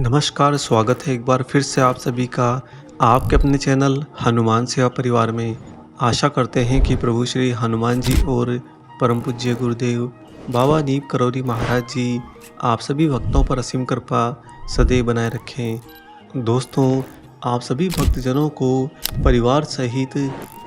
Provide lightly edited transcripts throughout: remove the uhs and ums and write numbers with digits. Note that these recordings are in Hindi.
नमस्कार, स्वागत है एक बार फिर से आप सभी का आपके अपने चैनल हनुमान सेवा परिवार में। आशा करते हैं कि प्रभु श्री हनुमान जी और परम पूज्य गुरुदेव बाबा नीम करौरी महाराज जी आप सभी भक्तों पर असीम कृपा सदैव बनाए रखें। दोस्तों, आप सभी भक्तजनों को परिवार सहित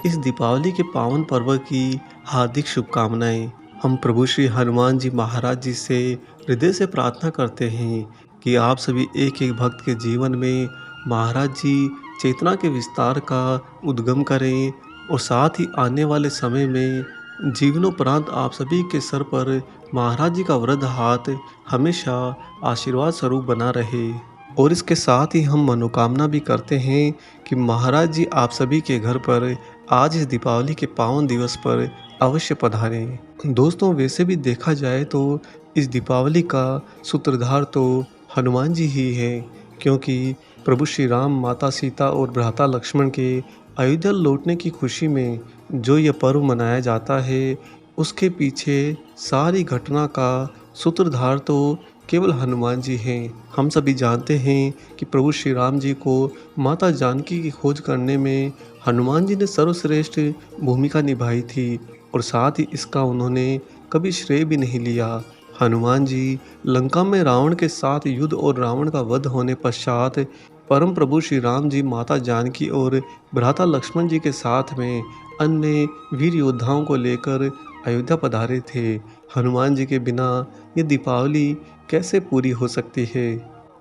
इस दीपावली के पावन पर्व की हार्दिक शुभकामनाएं। हम प्रभु श्री हनुमान जी महाराज जी से हृदय से प्रार्थना करते हैं कि आप सभी एक एक भक्त के जीवन में महाराज जी चेतना के विस्तार का उद्गम करें और साथ ही आने वाले समय में जीवनोपरांत आप सभी के सर पर महाराज जी का वृद्ध हाथ हमेशा आशीर्वाद स्वरूप बना रहे। और इसके साथ ही हम मनोकामना भी करते हैं कि महाराज जी आप सभी के घर पर आज इस दीपावली के पावन दिवस पर अवश्य पधारें। दोस्तों, वैसे भी देखा जाए तो इस दीपावली का सूत्रधार तो हनुमान जी ही हैं, क्योंकि प्रभु श्री राम, माता सीता और भ्राता लक्ष्मण के अयोध्या लौटने की खुशी में जो यह पर्व मनाया जाता है, उसके पीछे सारी घटना का सूत्रधार तो केवल हनुमान जी हैं। हम सभी जानते हैं कि प्रभु श्री राम जी को माता जानकी की खोज करने में हनुमान जी ने सर्वश्रेष्ठ भूमिका निभाई थी और साथ ही इसका उन्होंने कभी श्रेय भी नहीं लिया। हनुमान जी लंका में रावण के साथ युद्ध और रावण का वध होने पश्चात परम प्रभु श्री राम जी, माता जानकी और भ्राता लक्ष्मण जी के साथ में अन्य वीर योद्धाओं को लेकर अयोध्या पधारे थे। हनुमान जी के बिना ये दीपावली कैसे पूरी हो सकती है।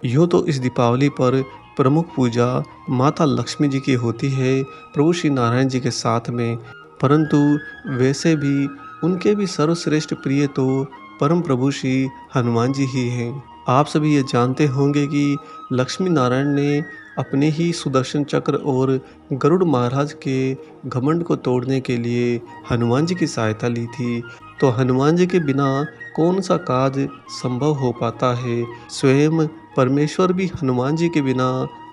यूँ तो इस दीपावली पर प्रमुख पूजा माता लक्ष्मी जी की होती है प्रभु श्री नारायण जी के साथ में, परंतु वैसे भी उनके भी सर्वश्रेष्ठ प्रिय तो परम प्रभु श्री हनुमान जी ही हैं। आप सभी ये जानते होंगे कि लक्ष्मी नारायण ने अपने ही सुदर्शन चक्र और गरुड़ महाराज के घमंड को तोड़ने के लिए हनुमान जी की सहायता ली थी। तो हनुमान जी के बिना कौन सा कार्य संभव हो पाता है। स्वयं परमेश्वर भी हनुमान जी के बिना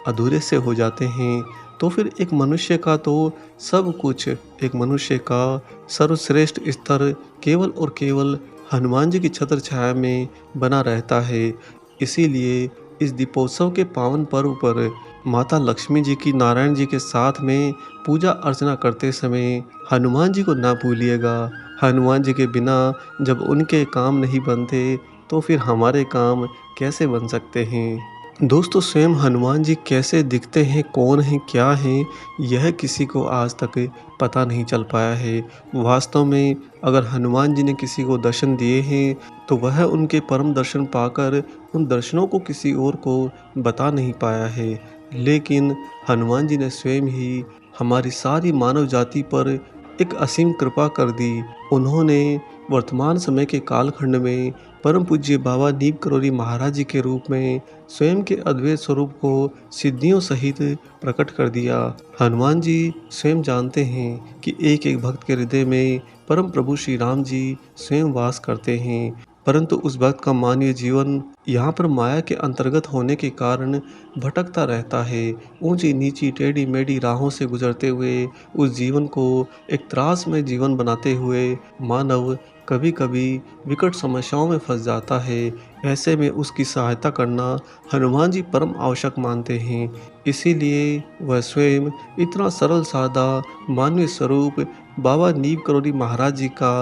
अधूरे से हो जाते हैं। तो फिर एक मनुष्य का तो सब कुछ, एक मनुष्य का सर्वश्रेष्ठ स्तर केवल और केवल हनुमान जी की छत्र छाया में बना रहता है। इसीलिए इस दीपोत्सव के पावन पर्व पर माता लक्ष्मी जी की नारायण जी के साथ में पूजा अर्चना करते समय हनुमान जी को ना भूलिएगा। हनुमान जी के बिना जब उनके काम नहीं बनते तो फिर हमारे काम कैसे बन सकते हैं। दोस्तों, स्वयं हनुमान जी कैसे दिखते हैं, कौन हैं, क्या हैं, यह किसी को आज तक पता नहीं चल पाया है। वास्तव में अगर हनुमान जी ने किसी को दर्शन दिए हैं तो वह उनके परम दर्शन पाकर उन दर्शनों को किसी और को बता नहीं पाया है। लेकिन हनुमान जी ने स्वयं ही हमारी सारी मानव जाति पर एक असीम कृपा कर दी। उन्होंने वर्तमान समय के कालखंड में परम पूज्य बाबा नीम करौरी महाराज जी के रूप में स्वयं के अद्वैत स्वरूप को सिद्धियों सहित प्रकट कर दिया। हनुमान जी स्वयं जानते हैं कि एक एक भक्त के हृदय में परम प्रभु श्री राम जी स्वयं वास करते हैं, परंतु उस भक्त का मानवीय जीवन यहाँ पर माया के अंतर्गत होने के कारण भटकता रहता है। ऊंची नीची टेढ़ी मेढ़ी राहों से गुजरते हुए उस जीवन को एक त्रास में जीवन बनाते हुए मानव कभी कभी विकट समस्याओं में फंस जाता है। ऐसे में उसकी सहायता करना हनुमान जी परम आवश्यक मानते हैं। इसीलिए वह स्वयं इतना सरल सादा मानवीय स्वरूप बाबा नीम करौरी महाराज जी का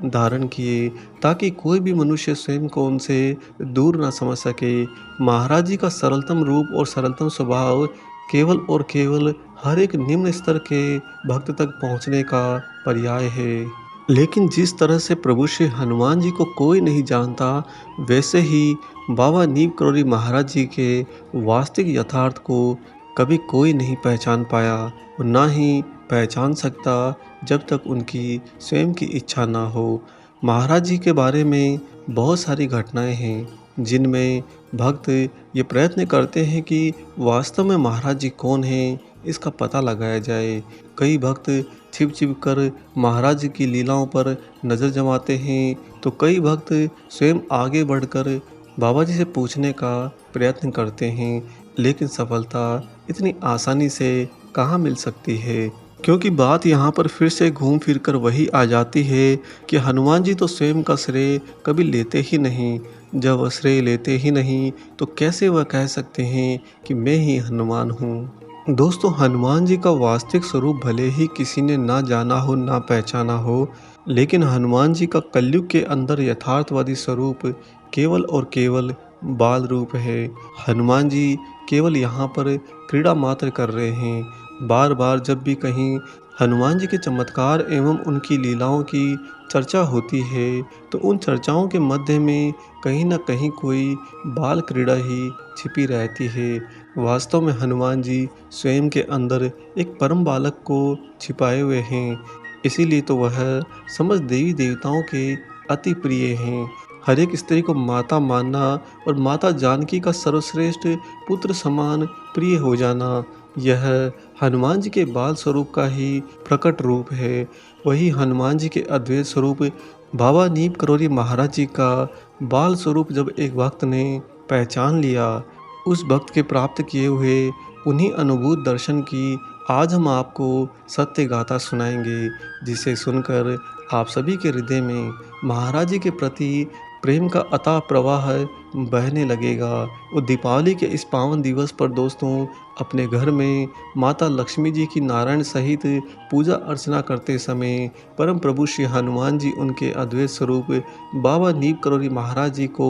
धारण किए, ताकि कोई भी मनुष्य स्वयं को उनसे दूर ना समझ सके। महाराज जी का सरलतम रूप और सरलतम स्वभाव केवल और केवल हर एक निम्न स्तर के भक्त तक पहुंचने का पर्याय है। लेकिन जिस तरह से प्रभु श्री हनुमान जी को कोई नहीं जानता, वैसे ही बाबा नीम करौरी महाराज जी के वास्तविक यथार्थ को कभी कोई नहीं पहचान पाया और ना ही पहचान सकता जब तक उनकी स्वयं की इच्छा ना हो। महाराज जी के बारे में बहुत सारी घटनाएं हैं जिनमें भक्त ये प्रयत्न करते हैं कि वास्तव में महाराज जी कौन हैं, इसका पता लगाया जाए। कई भक्त छिप छिप कर महाराज जी की लीलाओं पर नज़र जमाते हैं, तो कई भक्त स्वयं आगे बढ़कर बाबा जी से पूछने का प्रयत्न करते हैं। लेकिन सफलता इतनी आसानी से कहाँ मिल सकती है, क्योंकि बात यहाँ पर फिर से घूम फिर कर वही आ जाती है कि हनुमान जी तो स्वयं का श्रेय कभी लेते ही नहीं। जब वह श्रेय लेते ही नहीं तो कैसे वह कह सकते हैं कि मैं ही हनुमान हूँ। दोस्तों, हनुमान जी का वास्तविक स्वरूप भले ही किसी ने ना जाना हो ना पहचाना हो, लेकिन हनुमान जी का कलयुग के अंदर यथार्थवादी स्वरूप केवल और केवल बाल रूप है। हनुमान जी केवल यहाँ पर क्रीड़ा मात्र कर रहे हैं। बार बार जब भी कहीं हनुमान जी के चमत्कार एवं उनकी लीलाओं की चर्चा होती है तो उन चर्चाओं के मध्य में कहीं न कहीं कोई बाल क्रीड़ा ही छिपी रहती है। वास्तव में हनुमान जी स्वयं के अंदर एक परम बालक को छिपाए हुए हैं। इसीलिए तो वह समस्त देवी देवताओं के अति प्रिय हैं। हर एक स्त्री को माता मानना और माता जानकी का सर्वश्रेष्ठ पुत्र समान प्रिय हो जाना, यह हनुमान जी के बाल स्वरूप का ही प्रकट रूप है। वही हनुमान जी के अद्वैत स्वरूप बाबा नीम करौरी महाराज जी का बाल स्वरूप जब एक भक्त ने पहचान लिया, उस भक्त के प्राप्त किए हुए उन्हीं अनुभूत दर्शन की आज हम आपको सत्य गाथा सुनाएंगे, जिसे सुनकर आप सभी के हृदय में महाराज जी के प्रति प्रेम का अथाह प्रवाह बहने लगेगा। और दीपावली के इस पावन दिवस पर दोस्तों, अपने घर में माता लक्ष्मी जी की नारायण सहित पूजा अर्चना करते समय परम प्रभु श्री हनुमान जी उनके अद्वैत स्वरूप बाबा नीम करौरी महाराज जी को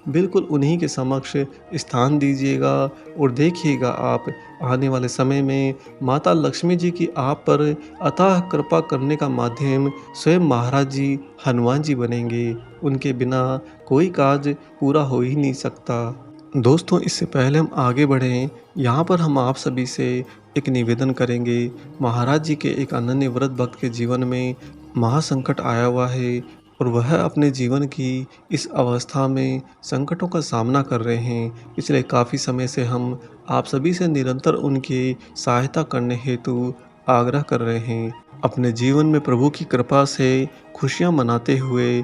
बिल्कुल उन्हीं के समक्ष स्थान दीजिएगा। और देखिएगा आप आने वाले समय में माता लक्ष्मी जी की आप पर अथाह कृपा करने का माध्यम स्वयं महाराज जी हनुमान जी बनेंगे। उनके बिना कोई काज पूरा हो ही नहीं सकता। दोस्तों, इससे पहले हम आगे बढ़ें, यहाँ पर हम आप सभी से एक निवेदन करेंगे। महाराज जी के एक अनन्य व्रत भक्त के जीवन में महासंकट आया हुआ है और वह अपने जीवन की इस अवस्था में संकटों का सामना कर रहे हैं। पिछले काफ़ी समय से हम आप सभी से निरंतर उनकी सहायता करने हेतु आग्रह कर रहे हैं। अपने जीवन में प्रभु की कृपा से खुशियाँ मनाते हुए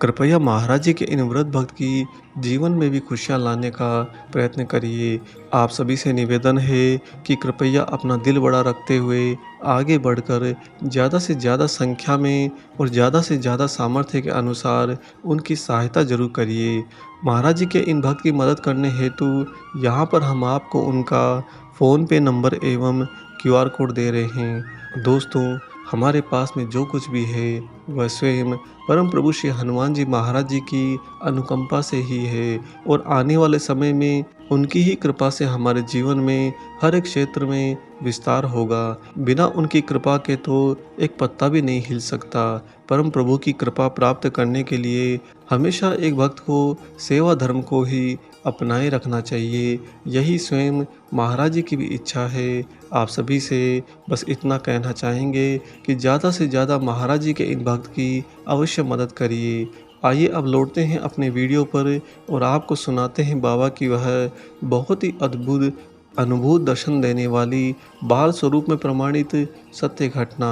कृपया महाराज जी के इन व्रत भक्त की जीवन में भी खुशियाँ लाने का प्रयत्न करिए। आप सभी से निवेदन है कि कृपया अपना दिल बड़ा रखते हुए आगे बढ़कर ज़्यादा से ज़्यादा संख्या में और ज़्यादा से ज़्यादा सामर्थ्य के अनुसार उनकी सहायता जरूर करिए। महाराज जी के इन भक्त की मदद करने हेतु यहाँ पर हम आपको उनका फ़ोन पे नंबर एवं QR कोड दे रहे हैं। दोस्तों, हमारे पास में जो कुछ भी है वह स्वयं परम प्रभु श्री हनुमान जी महाराज जी की अनुकंपा से ही है और आने वाले समय में उनकी ही कृपा से हमारे जीवन में हर एक क्षेत्र में विस्तार होगा। बिना उनकी कृपा के तो एक पत्ता भी नहीं हिल सकता। परम प्रभु की कृपा प्राप्त करने के लिए हमेशा एक भक्त को सेवा धर्म को ही अपनाए रखना चाहिए। यही स्वयं महाराज जी की भी इच्छा है। आप सभी से बस इतना कहना चाहेंगे कि ज़्यादा से ज़्यादा महाराज जी के इन भक्त की अवश्य मदद करिए। आइए अब लौटते हैं अपने वीडियो पर और आपको सुनाते हैं बाबा की वह बहुत ही अद्भुत अनुभूत दर्शन देने वाली बाल स्वरूप में प्रमाणित सत्य घटना।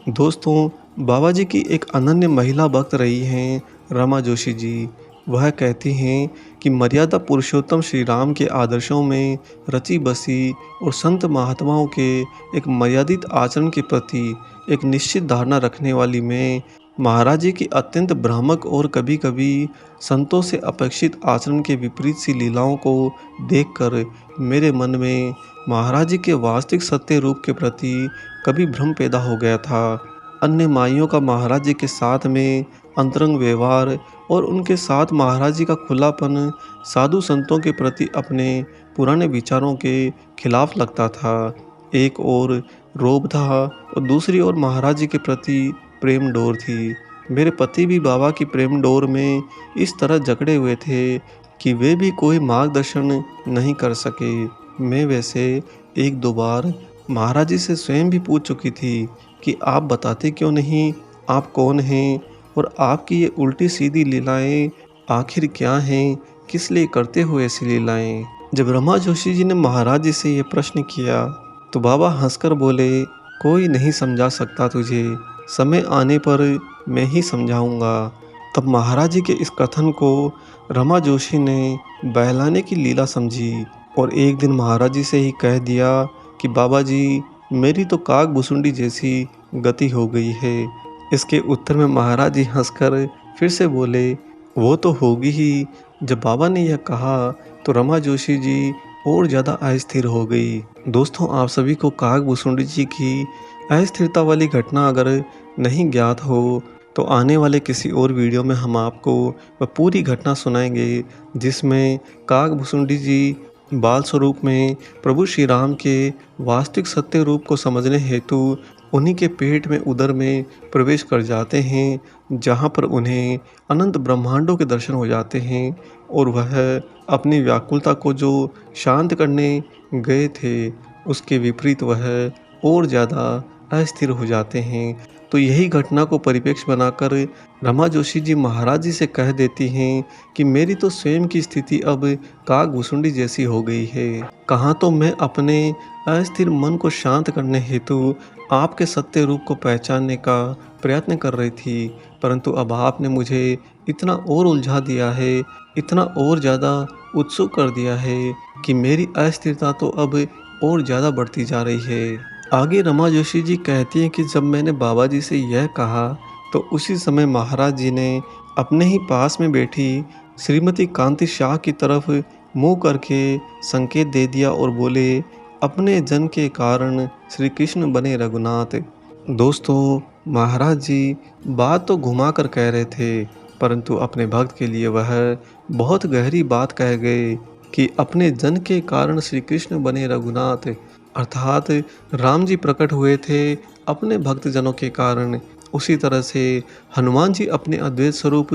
दोस्तों, बाबा जी की एक अनन्य महिला भक्त रही हैं रमा जोशी जी। वह कहती हैं कि मर्यादा पुरुषोत्तम श्री राम के आदर्शों में रची बसी और संत महात्माओं के एक मर्यादित आचरण के प्रति एक निश्चित धारणा रखने वाली मैं महाराज जी की अत्यंत भ्रामक और कभी कभी संतों से अपेक्षित आचरण के विपरीत सी लीलाओं को देखकर मेरे मन में महाराज जी के वास्तविक सत्य रूप के प्रति कभी भ्रम पैदा हो गया था। अन्य माइयों का महाराज जी के साथ में अंतरंग व्यवहार और उनके साथ महाराज जी का खुलापन साधु संतों के प्रति अपने पुराने विचारों के खिलाफ लगता था। एक ओर रोब था और दूसरी ओर महाराज जी के प्रति प्रेम डोर थी। मेरे पति भी बाबा की प्रेम डोर में इस तरह जकड़े हुए थे कि वे भी कोई मार्गदर्शन नहीं कर सके। मैं वैसे एक दो बार महाराज जी से स्वयं भी पूछ चुकी थी कि आप बताते क्यों नहीं, आप कौन हैं और आपकी ये उल्टी सीधी लीलाएं आखिर क्या हैं, किस लिए करते हो ऐसी लीलाएं। जब रमा जोशी जी ने महाराज जी से ये प्रश्न किया तो बाबा हंसकर बोले, कोई नहीं समझा सकता तुझे, समय आने पर मैं ही समझाऊंगा। तब महाराज जी के इस कथन को रमा जोशी ने बहलाने की लीला समझी और एक दिन महाराज जी से ही कह दिया कि बाबा जी, मेरी तो काग भुसुंडी जैसी गति हो गई है। इसके उत्तर में महाराज जी हंसकर फिर से बोले, वो तो होगी ही, जब बाबा ने यह कहा तो रमा जोशी जी और ज़्यादा अस्थिर हो गई। दोस्तों, आप सभी को काकभूषुंडी जी की अस्थिरता वाली घटना अगर नहीं ज्ञात हो तो आने वाले किसी और वीडियो में हम आपको वह पूरी घटना सुनाएंगे, जिसमें काकभूषुंडी जी बाल स्वरूप में प्रभु श्री राम के वास्तविक सत्य रूप को समझने हेतु उन्हीं के पेट में उदर में प्रवेश कर जाते हैं, जहाँ पर उन्हें अनंत ब्रह्मांडों के दर्शन हो जाते हैं और वह अपनी व्याकुलता को जो शांत करने गए थे उसके विपरीत वह और ज़्यादा अस्थिर हो जाते हैं। तो यही घटना को परिप्रेक्ष्य बनाकर रमा जोशी जी महाराज जी से कह देती हैं कि मेरी तो स्वयं की स्थिति अब काकभूषुंडी जैसी हो गई है। कहाँ तो मैं अपने अस्थिर मन को शांत करने हेतु आपके सत्य रूप को पहचानने का प्रयत्न कर रही थी, परंतु अब आपने मुझे इतना और उलझा दिया है, इतना और ज़्यादा उत्सुक कर दिया है कि मेरी अस्थिरता तो अब और ज़्यादा बढ़ती जा रही है। आगे रमा जोशी जी कहती हैं कि जब मैंने बाबा जी से यह कहा तो उसी समय महाराज जी ने अपने ही पास में बैठी श्रीमती कांति शाह की तरफ मुंह करके संकेत दे दिया और बोले, अपने जन के कारण श्री कृष्ण बने रघुनाथ। दोस्तों, महाराज जी बात तो घुमा कर कह रहे थे, परंतु अपने भक्त के लिए वह बहुत गहरी बात कह गए कि अपने जन के कारण श्री कृष्ण बने रघुनाथ, अर्थात राम जी प्रकट हुए थे अपने भक्तजनों के कारण। उसी तरह से हनुमान जी अपने अद्वैत स्वरूप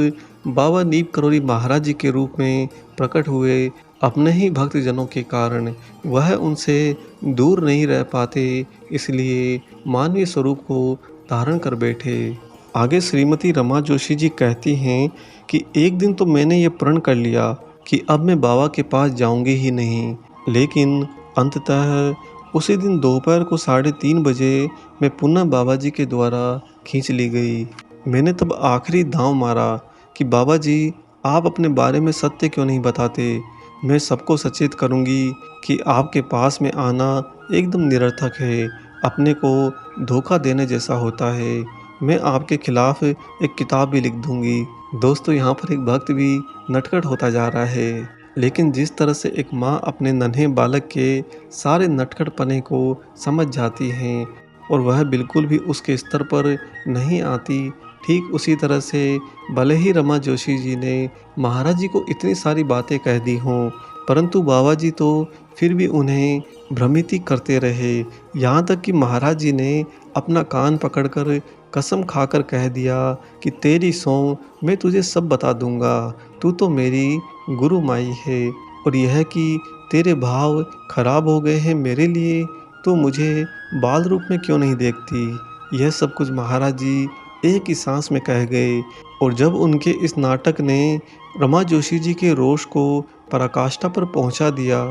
बाबा नीप करोरी महाराज जी के रूप में प्रकट हुए अपने ही भक्तजनों के कारण। वह उनसे दूर नहीं रह पाते, इसलिए मानवीय स्वरूप को धारण कर बैठे। आगे श्रीमती रमा जोशी जी कहती हैं कि एक दिन तो मैंने ये प्रण कर लिया कि अब मैं बाबा के पास जाऊंगी ही नहीं, लेकिन अंततः उसी दिन दोपहर को 3:30 बजे मैं पुनः बाबा जी के द्वारा खींच ली गई। मैंने तब आखिरी दांव मारा कि बाबा जी, आप अपने बारे में सत्य क्यों नहीं बताते। मैं सबको सचेत करूंगी कि आपके पास में आना एकदम निरर्थक है, अपने को धोखा देने जैसा होता है। मैं आपके खिलाफ एक किताब भी लिख दूंगी। दोस्तों, यहाँ पर एक भक्त भी नटखट होता जा रहा है, लेकिन जिस तरह से एक माँ अपने नन्हे बालक के सारे नटखटपने को समझ जाती हैं और वह बिल्कुल भी उसके स्तर पर नहीं आती, ठीक उसी तरह से भले ही रमा जोशी जी ने महाराज जी को इतनी सारी बातें कह दी हों, परंतु बाबा जी तो फिर भी उन्हें भ्रमित ही करते रहे। यहाँ तक कि महाराज जी ने अपना कान पकड़कर कसम खाकर कह दिया कि तेरी सौं मैं तुझे सब बता दूंगा, तू तो मेरी गुरु माई है, और यह कि तेरे भाव खराब हो गए हैं मेरे लिए, तो मुझे बाल रूप में क्यों नहीं देखती। यह सब कुछ महाराज जी एक ही सांस में कह गए। और जब उनके इस नाटक ने रमा जोशी जी के रोष को पराकाष्ठा पर पहुंचा दिया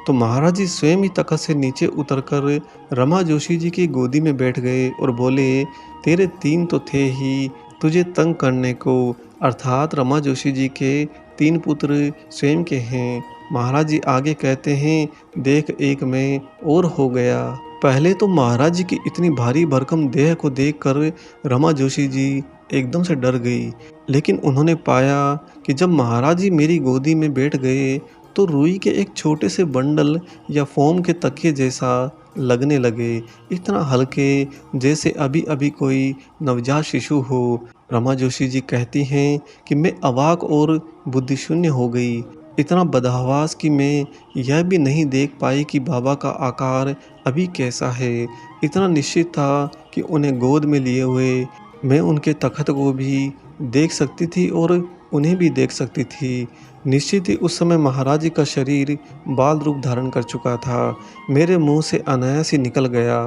तो महाराज जी स्वयं ही तख्त से नीचे उतरकर रमा जोशी जी की गोदी में बैठ गए और बोले, तेरे 3 तो थे ही तुझे तंग करने को, अर्थात रमा जोशी जी के 3 पुत्र स्वयं के हैं। महाराज जी आगे कहते हैं, देख एक में और हो गया। पहले तो महाराज जी की इतनी भारी भरकम देह को देखकर रमा जोशी जी एकदम से डर गई, लेकिन उन्होंने पाया कि जब महाराज जी मेरी गोदी में बैठ गए तो रुई के एक छोटे से बंडल या फोम के तकिए जैसा लगने लगे, इतना हल्के जैसे अभी अभी कोई नवजात शिशु हो। रमा जोशी जी कहती हैं कि मैं अवाक और बुद्धिशून्य हो गई, इतना बदहवास कि मैं यह भी नहीं देख पाई कि बाबा का आकार अभी कैसा है। इतना निश्चित था कि उन्हें गोद में लिए हुए मैं उनके तखत को भी देख सकती थी और उन्हें भी देख सकती थी। निश्चित ही उस समय महाराज जी का शरीर बाल रूप धारण कर चुका था। मेरे मुंह से अनायास ही निकल गया,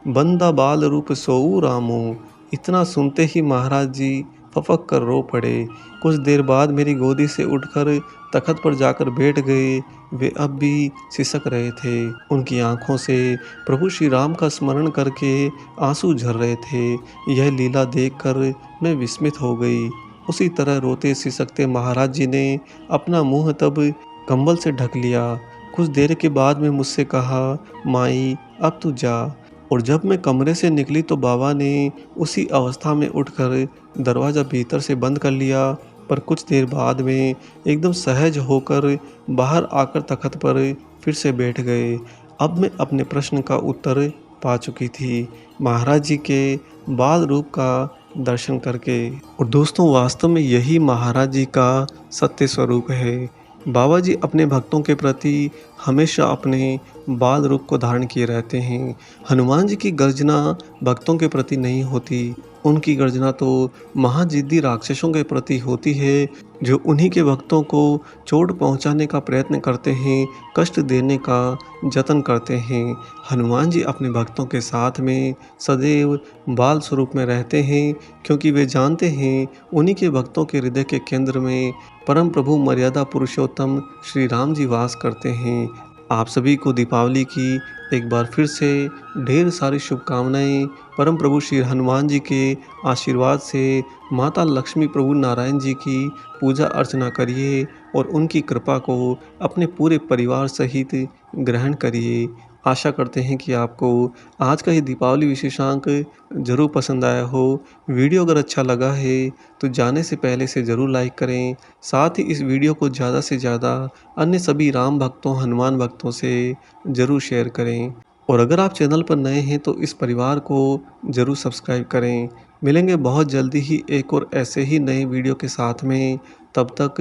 बंदा बाल रूप सोऊ रामू। इतना सुनते ही महाराज जी फपक कर रो पड़े। कुछ देर बाद मेरी गोदी से उठकर तखत पर जाकर बैठ गए। वे अब भी सिसक रहे थे। उनकी आंखों से प्रभु श्री राम का स्मरण करके आंसू झर रहे थे। यह लीला देखकर मैं विस्मित हो गई। उसी तरह रोते सिसकते महाराज जी ने अपना मुंह तब कंबल से ढक लिया। कुछ देर के बाद में मुझसे कहा, माई अब तू जा। और जब मैं कमरे से निकली तो बाबा ने उसी अवस्था में उठकर दरवाज़ा भीतर से बंद कर लिया पर कुछ देर बाद में एकदम सहज होकर बाहर आकर तख़्त पर फिर से बैठ गए। अब मैं अपने प्रश्न का उत्तर पा चुकी थी, महाराज जी के बाल रूप का दर्शन करके। और दोस्तों, वास्तव में यही महाराज जी का सत्य स्वरूप है। बाबा जी अपने भक्तों के प्रति हमेशा अपने बाल रूप को धारण किए रहते हैं। हनुमान जी की गर्जना भक्तों के प्रति नहीं होती, उनकी गर्जना तो महाजिद्दी राक्षसों के प्रति होती है, जो उन्हीं के भक्तों को चोट पहुंचाने का प्रयत्न करते हैं, कष्ट देने का जतन करते हैं। हनुमान जी अपने भक्तों के साथ में सदैव बाल स्वरूप में रहते हैं, क्योंकि वे जानते हैं उन्हीं के भक्तों के हृदय के केंद्र में परम प्रभु मर्यादा पुरुषोत्तम श्री राम जी वास करते हैं। आप सभी को दीपावली की एक बार फिर से ढेर सारी शुभकामनाएं। परम प्रभु श्री हनुमान जी के आशीर्वाद से माता लक्ष्मी प्रभु नारायण जी की पूजा अर्चना करिए और उनकी कृपा को अपने पूरे परिवार सहित ग्रहण करिए। आशा करते हैं कि आपको आज का ये दीपावली विशेषांक ज़रूर पसंद आया हो। वीडियो अगर अच्छा लगा है तो जाने से पहले इसे ज़रूर लाइक करें। साथ ही इस वीडियो को ज़्यादा से ज़्यादा अन्य सभी राम भक्तों, हनुमान भक्तों से ज़रूर शेयर करें। और अगर आप चैनल पर नए हैं तो इस परिवार को ज़रूर सब्सक्राइब करें। मिलेंगे बहुत जल्दी ही एक और ऐसे ही नए वीडियो के साथ में। तब तक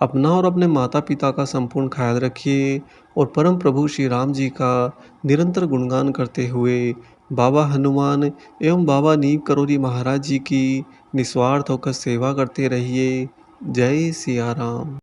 अपना और अपने माता पिता का संपूर्ण ख्याल रखिए और परम प्रभु श्री राम जी का निरंतर गुणगान करते हुए बाबा हनुमान एवं बाबा नीम करोली महाराज जी की निस्वार्थ होकर सेवा करते रहिए। जय सिया राम।